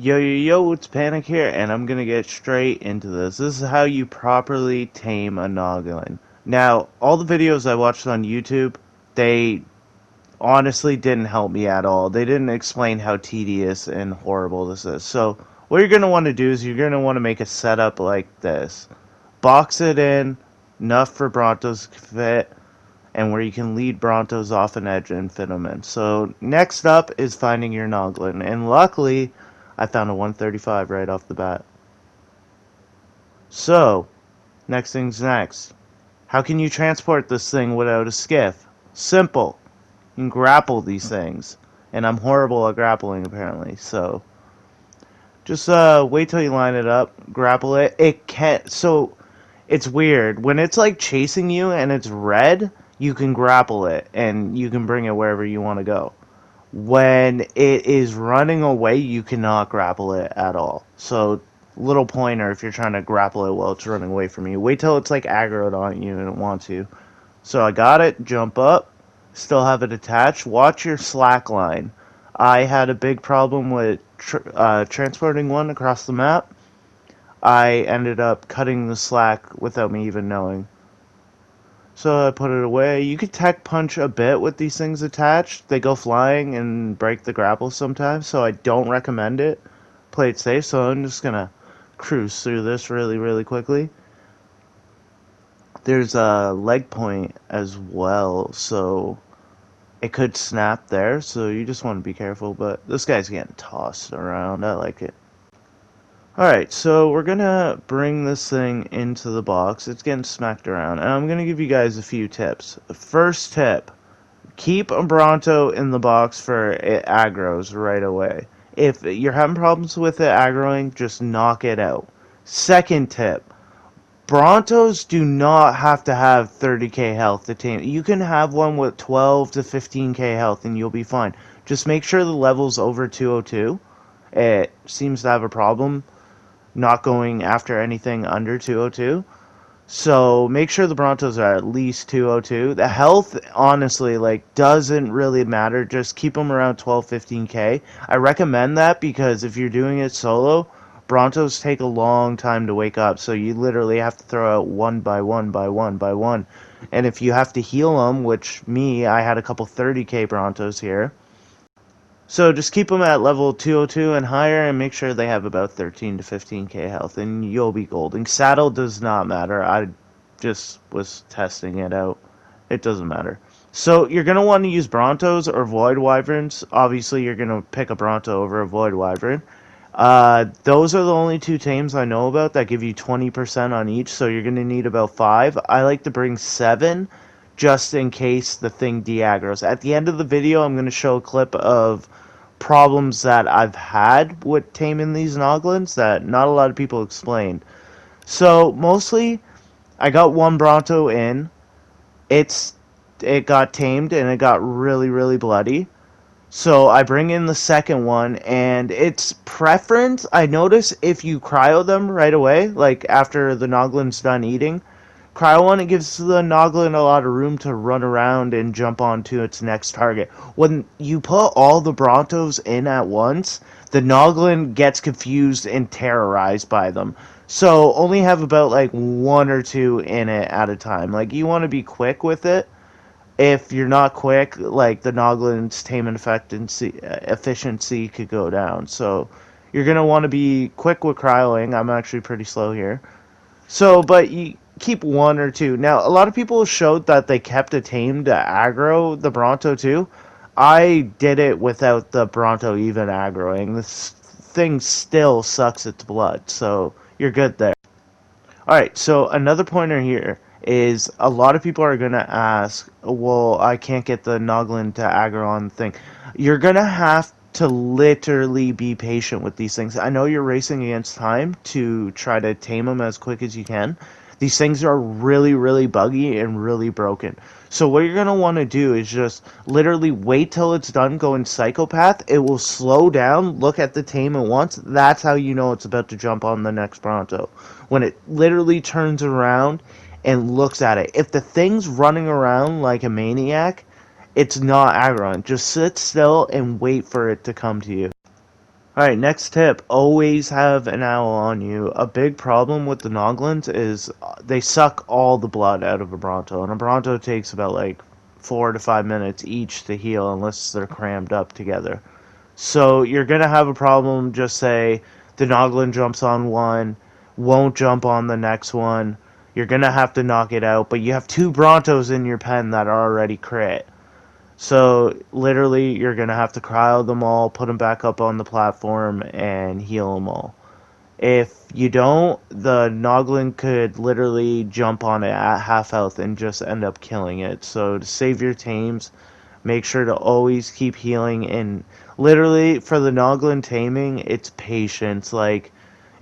Yo, yo, yo, it's Panic here, and I'm gonna get straight into this. This is how you properly tame a Noglin. Now, all the videos I watched on YouTube, they honestly didn't help me at all. They didn't explain how tedious and horrible this is. So, what you're gonna want to do is you're gonna want to make a setup like this. Box it in, enough for Brontos to fit, and where you can lead Brontos off an edge and fit them in. So, next up is finding your Noglin, and luckily, I found a 135 right off the bat. So, next thing's next. How can you transport this thing without a skiff? Simple. You can grapple these things. And I'm horrible at grappling apparently, so just wait till you line it up, grapple it. It can't, so it's weird. When it's like chasing you and it's red, you can grapple it and you can bring it wherever you want to go. When it is running away, you cannot grapple it at all. So, little pointer if you're trying to grapple it while it's running away from you. Wait till it's like aggroed on you and it wants to. So I got it, jump up, still have it attached. Watch your slack line. I had a big problem with transporting one across the map. I ended up cutting the slack without me even knowing. So I put it away. You could tech punch a bit with these things attached. They go flying and break the grapple sometimes, so I don't recommend it. Play it safe, so I'm just gonna cruise through this really, really quickly. There's a leg point as well, so it could snap there, so you just want to be careful, but this guy's getting tossed around. I like it. Alright, so we're gonna bring this thing into the box. It's getting smacked around, and I'm gonna give you guys a few tips. First tip, keep a Bronto in the box for it aggroes right away. If you're having problems with it aggroing, just knock it out. Second tip, Brontos do not have to have 30k health to tame. You can have one with 12 to 15k health and you'll be fine. Just make sure the level's over 202. It seems to have a problem not going after anything under 202. So make sure the Brontos are at least 202. The health, honestly, like, doesn't really matter. Just keep them around 12, 15k. I recommend that because if you're doing it solo, Brontos take a long time to wake up. So you literally have to throw out one by one by one by one. And if you have to heal them, which I had a couple 30k Brontos here. So just keep them at level 202 and higher and make sure they have about 13 to 15k health and you'll be golden. Saddle does not matter. I just was testing it out. It doesn't matter. So you're going to want to use Brontos or Void Wyverns. Obviously you're going to pick a Bronto over a Void Wyvern. Those are the only two tames I know about that give you 20% on each, so you're going to need about 5. I like to bring 7 just in case the thing de-aggros. At the end of the video, I'm going to show a clip of problems that I've had with taming these Noglins that not a lot of people explained. So, mostly, I got one Bronto in. It got tamed and it got really, really bloody. So I bring in the second one, and it's preference. I notice if you cryo them right away, like after the Noglin's done eating, cryo one, it gives the Noglin a lot of room to run around and jump onto its next target. When you put all the Brontos in at once, the Noglin gets confused and terrorized by them. So only have about like 1 or 2 in it at a time. Like, you want to be quick with it. If you're not quick, like, the Noglin's tame and efficiency could go down. So you're going to want to be quick with cryoing. I'm actually pretty slow here. So, but you keep 1 or 2. Now, a lot of people showed that they kept a tame to aggro the Bronto too. I did it without the Bronto even aggroing. This thing still sucks its blood, so you're good there. Alright, so another pointer here is a lot of people are going to ask, well, I can't get the Noglin to aggro on the thing. You're going to have to literally be patient with these things. I know you're racing against time to try to tame them as quick as you can. These things are really, really buggy and really broken. So what you're going to want to do is just literally wait till it's done going psychopath. It will slow down, look at the tame at once. That's how you know it's about to jump on the next Bronto. When it literally turns around and looks at it. If the thing's running around like a maniac, it's not aggroing. Just sit still and wait for it to come to you. Alright, next tip. Always have an owl on you. A big problem with the Noglins is they suck all the blood out of a Bronto. And a Bronto takes about like 4 to 5 minutes each to heal unless they're crammed up together. So you're going to have a problem, just say the Noglin jumps on one, won't jump on the next one. You're going to have to knock it out, but you have two Brontos in your pen that are already crit. So literally, you're gonna have to cryo them all, put them back up on the platform, and heal them all. If you don't, the Noglin could literally jump on it at half health and just end up killing it. So to save your tames, make sure to always keep healing. And literally, for the Noglin taming, it's patience. Like,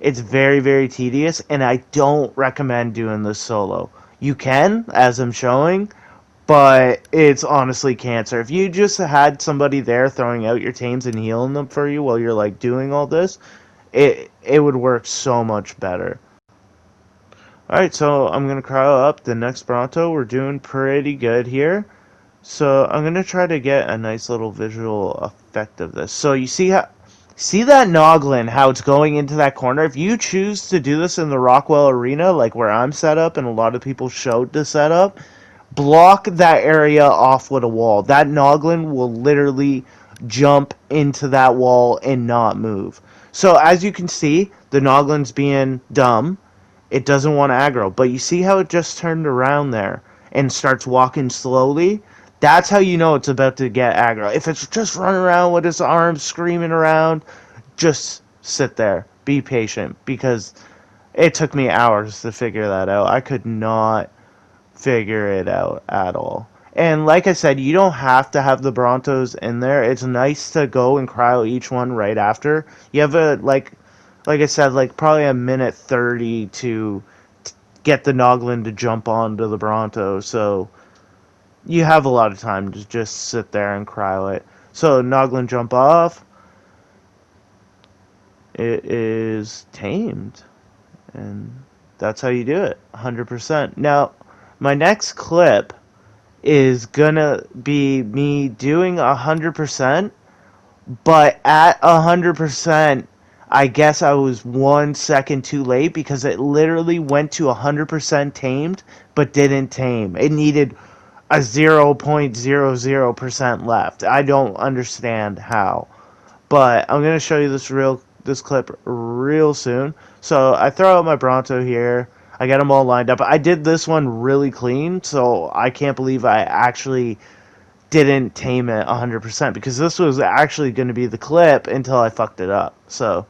it's very, very tedious, and I don't recommend doing this solo. You can, as I'm showing, but it's honestly cancer. If you just had somebody there throwing out your tames and healing them for you while you're like doing all this, it would work so much better. Alright, so I'm gonna cryo up the next Bronto. We're doing pretty good here. So I'm gonna try to get a nice little visual effect of this. So you see that Noglin, how it's going into that corner? If you choose to do this in the Rockwell Arena, like where I'm set up and a lot of people showed to set up, block that area off with a wall. That Noglin will literally jump into that wall and not move. So as you can see, the Noglin's being dumb. It doesn't want to aggro. But you see how it just turned around there and starts walking slowly? That's how you know it's about to get aggro. If it's just running around with its arms screaming around, just sit there. Be patient, because it took me hours to figure that out. I could not figure it out at all. And like I said, you don't have to have the Brontos in there. It's nice to go and cryo each one right after. You have like I said, like probably a minute 30 to get the Noglin to jump onto the Bronto. So you have a lot of time to just sit there and cryo it. So Noglin jump off. It is tamed. And that's how you do it. 100%. Now, my next clip is gonna be me doing 100%, but at 100%, I guess I was 1 second too late because it literally went to 100% tamed, but didn't tame. It needed a 0.00% left. I don't understand how, but I'm gonna show you this clip real soon. So I throw out my Bronto here. I get them all lined up. I did this one really clean, so I can't believe I actually didn't tame it 100% because this was actually going to be the clip until I fucked it up. So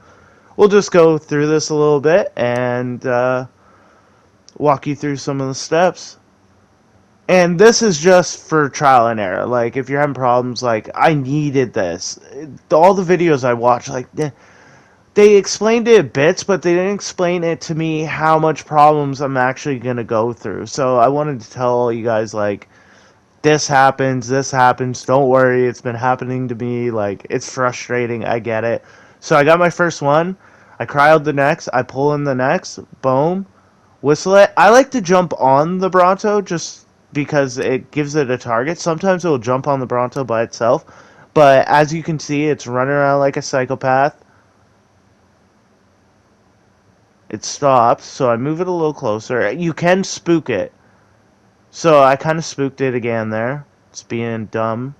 we'll just go through this a little bit and walk you through some of the steps. And this is just for trial and error. Like, if you're having problems, like, I needed this. All the videos I watched, like, they explained it bits, but they didn't explain it to me how much problems I'm actually going to go through. So I wanted to tell you guys, like, this happens, don't worry, it's been happening to me, like, it's frustrating, I get it. So I got my first one, I cryoed the next, I pull in the next, boom, whistle it. I like to jump on the Bronto just because it gives it a target. Sometimes it will jump on the Bronto by itself, but as you can see, it's running around like a psychopath. It stops, so I move it a little closer. You can spook it. So I kind of spooked it again there. It's being dumb.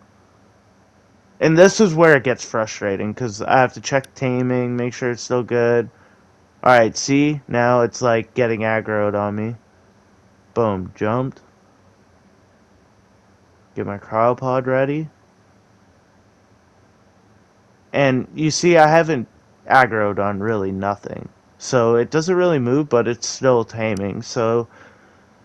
And this is where it gets frustrating, because I have to check taming, make sure it's still good. Alright, see? Now it's like getting aggroed on me. Boom, jumped. Get my cryopod ready. And you see, I haven't aggroed on really nothing. So it doesn't really move, but it's still taming. So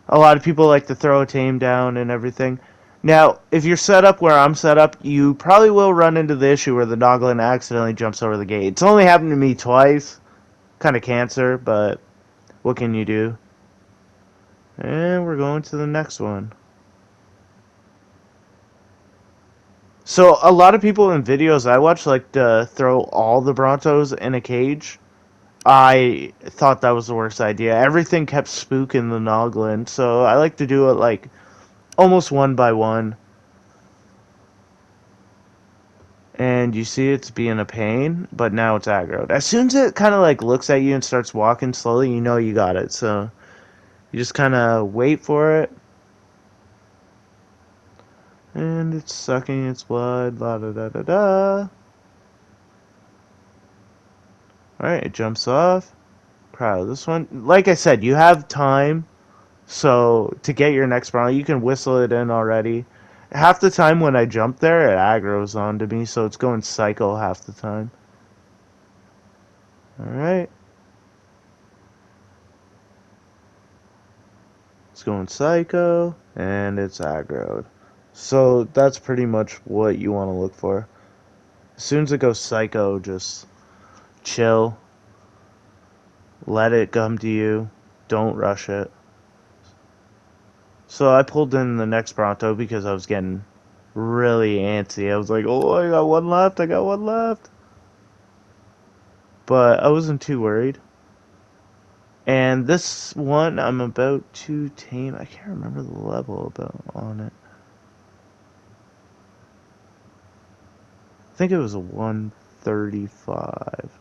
a lot of people like to throw a tame down and everything. Now, if you're set up where I'm set up, you probably will run into the issue where the Noglin accidentally jumps over the gate. It's only happened to me twice. Kind of cancer, but what can you do? And we're going to the next one. So a lot of people in videos I watch like to throw all the Brontos in a cage. I thought that was the worst idea. Everything kept spooking the Noglin, so I like to do it like almost one by one. And you see it's being a pain, but now it's aggroed. As soon as it kind of like looks at you and starts walking slowly, you know you got it. So you just kind of wait for it. And it's sucking its blood, la da da da da. Alright, it jumps off. Proud of this one. Like I said, you have time. So to get your next brawler, you can whistle it in already. Half the time when I jump there, it aggroes onto me, so it's going psycho half the time. Alright. It's going psycho, and it's aggroed. So that's pretty much what you want to look for. As soon as it goes psycho, just chill. Let it come to you. Don't rush it. So I pulled in the next Bronto because I was getting really antsy. I was like, oh, I got one left. I got one left. But I wasn't too worried. And this one I'm about to tame. I can't remember the level about on it. I think it was a 135.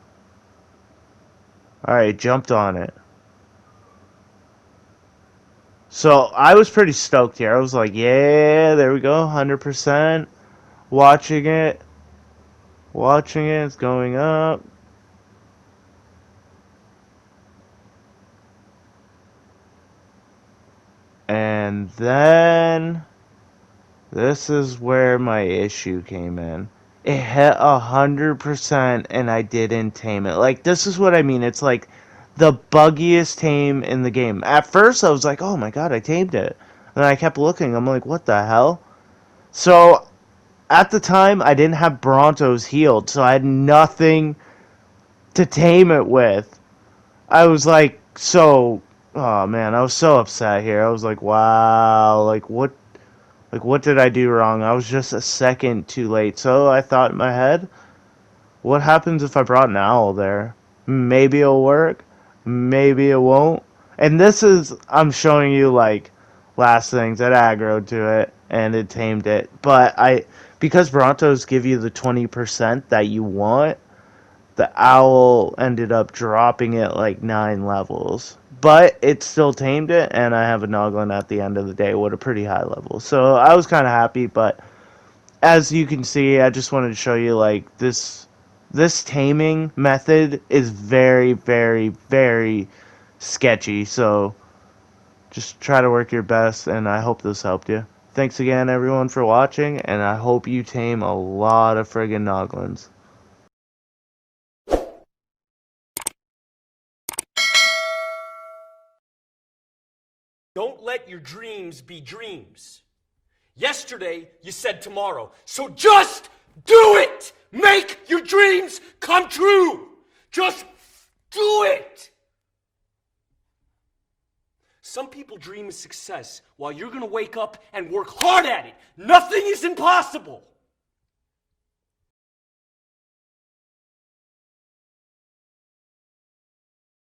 Alright, jumped on it. So I was pretty stoked here. I was like, yeah, there we go, 100%. Watching it. Watching it, it's going up. And then this is where my issue came in. It hit 100% and I didn't tame it. Like, this is what I mean. It's like the buggiest tame in the game. At first, I was like, oh my god, I tamed it. And I kept looking. I'm like, what the hell? So, at the time, I didn't have Brontos healed, so I had nothing to tame it with. I was like, oh man, I was so upset here. I was like, wow, what did I do wrong? I was just a second too late. So I thought in my head, what happens if I brought an owl there? Maybe it'll work. Maybe it won't. And this is, I'm showing you like last things that aggroed to it and it tamed it. But because Brontos give you the 20% that you want, the owl ended up dropping it like 9 levels. But it still tamed it, and I have a Noglin at the end of the day with a pretty high level. So I was kind of happy, but as you can see, I just wanted to show you like this taming method is very, very, very sketchy. So just try to work your best, and I hope this helped you. Thanks again, everyone, for watching, and I hope you tame a lot of friggin' Noglins. Don't let your dreams be dreams. Yesterday, you said tomorrow. So just do it! Make your dreams come true! Just do it! Some people dream of success while you're gonna wake up and work hard at it. Nothing is impossible.